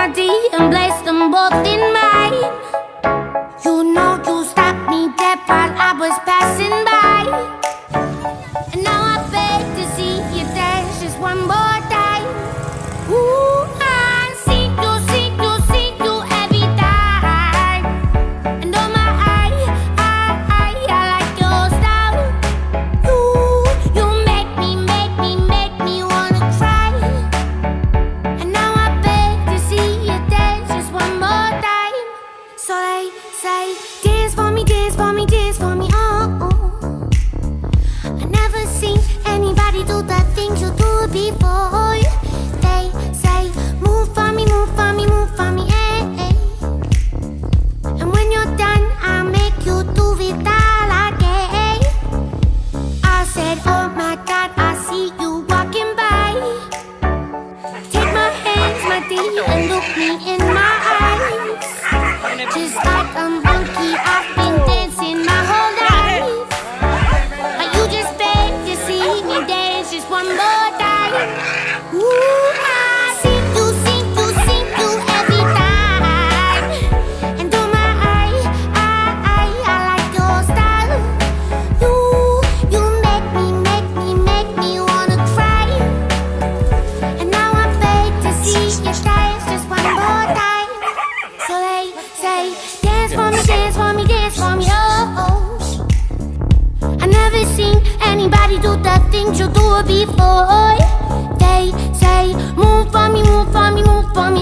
body and place them both in mine. You know you stopped me dead while I was passing by. And now I beg to see you dance just one more time. Ooh, I see you every time. And oh my, I like your style. You make me wanna cry. And now I beg to see you dance just one more time. So they say, dance for me, dance for me, dance for me, oh, oh. I never seen anybody do the things you do before. They say, move for me, move for me, move for me, eh, eh. And when you're done, I'll make you do it all again. I said, oh my God, I see you walking by. Take my hands, my dear, and look me in my eyes. Just like a monkey, I've been dancing my whole life. But you just beg to see me dance just one more time. Ooh, I see you every time. And oh my, I like your style. You make me wanna cry. And now I beg to see you dance just one more time. So they say, dance for me, dance for me, dance for me, oh, oh. I never seen anybody do the things you do before. They say, move for me, move for me, move for me,